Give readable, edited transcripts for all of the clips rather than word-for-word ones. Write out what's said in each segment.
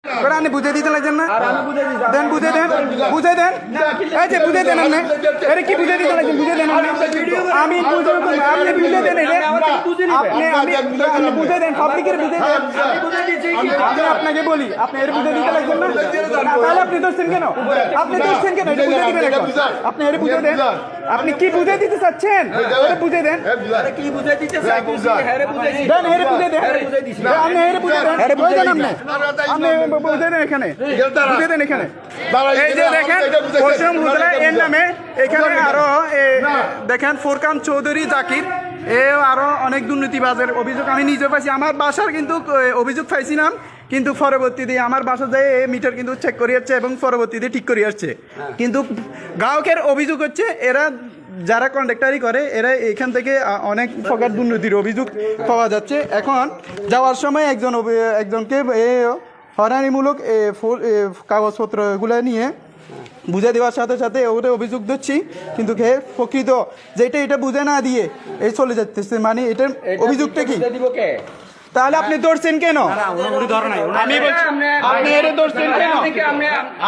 আপনি বুঝে দিতে লাগছেন না দেন বুঝে দেন এই যে বুঝে দেন আপনি আরে কি বুঝে দিতে লাগছেন বুঝে দেন আমি বুঝে আপনি বুঝে দেন আপনি বুঝে দেন পাবলিকের বুঝে দেন আমি আপনাকে বলি আপনি এর বুঝে দিতে লাগছেন না তাহলে আপনি দোষেন কেন এটা বুঝে দিবেন আপনি এর বুঝে দেন আপনি কি বুঝে দিতে চাচ্ছেন এটা বুঝে দেন কি বুঝে দিতে চাচ্ছেন দেন এর বুঝে দেন আপনি এর বুঝে দেন বুঝে দেন আপনি বুঝে দেন এখানে বুঝে দেন এখানে এই যে দেখেন পশ্চিম হুদলা এর নামে এখানে আরো দেখেন ফোরকান চৌধুরী জাকির আরো অনেক দুর্নীতিবাজের অভিযোগ আমি নিজে পাইছি আমার বাসার কিন্তু অভিযোগ পাইছিলাম কিন্তু পরবর্তীতে আমার বাসা যায় মিটার কিন্তু চেক করে যাচ্ছে এবং পরবর্তীতে ঠিক করে আসছে কিন্তু গ্রাহকের অভিযোগ হচ্ছে এরা যারা কন্ট্রাক্টারি করে এরা এখান থেকে অনেক প্রকার দুর্নীতির অভিযোগ পাওয়া যাচ্ছে এখন যাওয়ার সময় একজনকে হয়রানিমূলক কাগজপত্রগুলো নিয়ে বুঝে দেওয়ার সাথে সাথে ওটা অভিযোগ দিচ্ছি কিন্তু প্রকৃত যেটা এটা বুঝে না দিয়ে এই চলে যাচ্ছে মানে এটার অভিযোগটা কি তাহলে আপনি ধরছেন কেন আমি বলছি আপনি এর ধরছেন কেন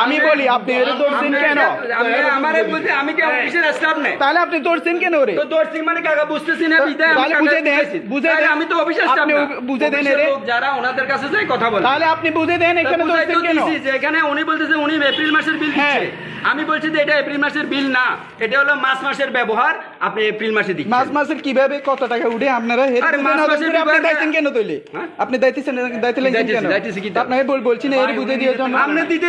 আমি বলি আপনি এর ধরছেন কেন তাহলে আপনি ধরছেন কেন রে মানে কাকা বুঝতেছি না তাহলে বুঝে দেন আমি তো অফিসে আপনি বুঝে দেন রে যারা ওনাদের কাছে যাই কথা বলে তাহলে আপনি বুঝে দেন এখানে ধরছেন কেন যে এখানে উনি বলতেছে উনি এপ্রিল মাসের বিল দিচ্ছে আমি বলছি যে এটা এপ্রিল মাসের বিল না এটা হলো মার্চ মাসের ব্যবহার আপনি এপ্রিল মাসে দিচ্ছেন মার্চ মাসের কিভাবে কত টাকা উঠে আপনারা আপনি দায়িত্ব কেন তৈলে আপনি দায়িত্ব কেন আপনাকে বলছি না এর বুঝে দিয়ে জন্য আপনি দিতে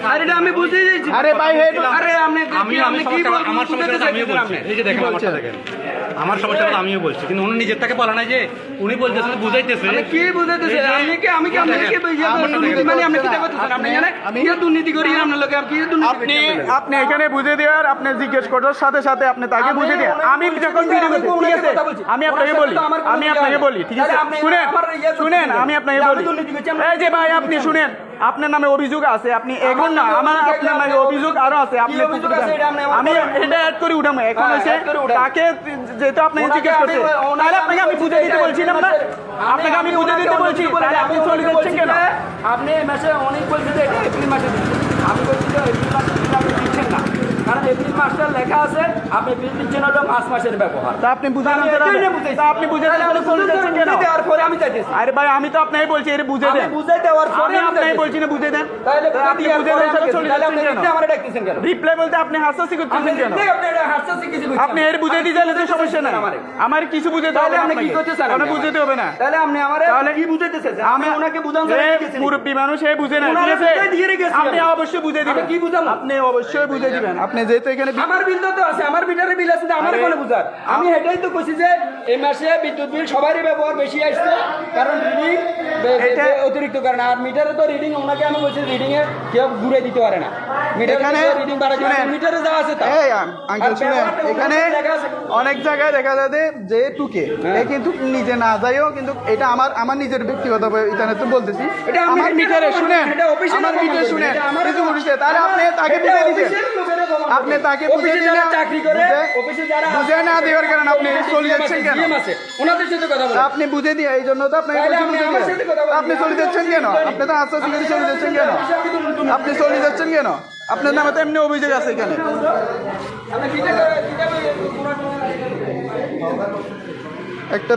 আরে আমি বুঝে দিয়েছি আরে ভাই আরে আপনি কি আমার সমস্যাটা আমিও বলছি এই যে দেখেন আমারটা দেখেন আমার সমস্যাটা আমিও বলছি কিন্তু উনি নিজের থেকে বলা নাই যে উনি বলতেছেন বুঝাইতেছে কি বুঝাইতেছে আমি কি মানে আপনি কি দেখতেছেন আপনি জানেন আমি দুর্নীতি করি আপনার লোকে আপনি এখানে বুঝে দেওয়ার আপনি জিজ্ঞেস করার সাথে সাথে আপনি তাকে বুঝে দেন আমি যখন ঠিক আছে আমি আপনাকে বলি ঠিক আছে শুনেন আমি আপনাকে বলি এই যে ভাই আপনি শুনেন আপনার নামে অভিযোগ আছে আপনি এখন না আমার আপনার নামে অভিযোগ আরো আছে আপনি আমি এটা অ্যাড করে উঠাবো এখন এসে তাকে যেহেতু আপনাকে জিজ্ঞেস করছে তাহলে আপনাকে আমি বুঝে দিতে বলছিলাম না আপনাকে আমি বুঝে দিতে বলছি তাহলে আপনি চলে যাচ্ছেন কেন আপনি মাসে অনেক বলছেন যে এটা এপ্রিল মাসে দিচ্ছেন আমি বলছি যে এপ্রিল মাসে আপনি দিচ্ছেন না কারণ এপ্রিল মাসটা লেখা আছে আপনি বিল দিচ্ছেন হলো মার্চ মাসের ব্যবহার তা আপনি বুঝে আপনি বুঝে চলে যাচ্ছেন কেন দেওয়ার পরে আমি চাইতেছি আরে ভাই আমি তো আপনাকে বলছি এর বুঝে দেন বুঝে দেওয়ার পরে আমি আপনাকে বলছি না বুঝে দেন তাহলে আপনি বুঝে দেন চলে যাচ্ছেন কেন আমারে ডাকতেছেন কেন রিপ্লাই বলতে আপনি হাসাহাসি করতেছেন কেন আপনি হাসাহাসি কিছু আপনি এর বুঝে দিতে তো সমস্যা নাই আমার কিছু বুঝে দিতে হবে আপনি কি করতেছেন কোনো বুঝতে হবে না তাহলে আপনি আমারে কি বুঝাইতেছেন আমি ওনাকে বুঝান মুরব্বি মানুষ এই বুঝে না ঠিক আছে আপনি অবশ্যই বুঝে দিবেন কি বুঝাবো আপনি অবশ্যই বুঝে দিবেন আপনি যেহেতু এখানে আমার বিল তো আছে আমার মিটারের বিল আছে আমার কোনো বুঝার আমি এটাই তো কইছি যে এই মাসে বিদ্যুৎ বিল সবারই ব্যবহার বেশি আসছে কারণ রিডিং অতিরিক্ত কারণ আর মিটারে তো রিডিং ওনাকে আমি বলছি রিডিং এ কেউ ঘুরে দিতে পারে না মিটারে রিডিং বাড়া মিটারে যা আছে তা এই আঙ্কেল শুনেন এখানে অনেক জায়গায় দেখা যায় যে টুকে কিন্তু নিজে না যায়ও কিন্তু এটা আমার নিজের ব্যক্তিগত এখানে তো বলতেছি আমার মিটারে শুনেন আমার মিটারে শুনেন কিছু বলছে তাহলে আপনি তাকে বুঝে দিবেন আপনি তাকে বুঝে দিলে চাকরি করে অফিসে যারা বুঝে না দেওয়ার কারণে আপনি চলে যাচ্ছেন কেন ওনাদের সাথে কথা বলেন আপনি বুঝে দিয়ে এই জন্য তো আপনাকে আপনি চলে যাচ্ছেন কেন আপনি তো আস্তে আস্তে চলে যাচ্ছেন কেন আপনি চলে যাচ্ছেন কেন আপনার নামে তো এমনি অভিযোগ আছে এখানে একটা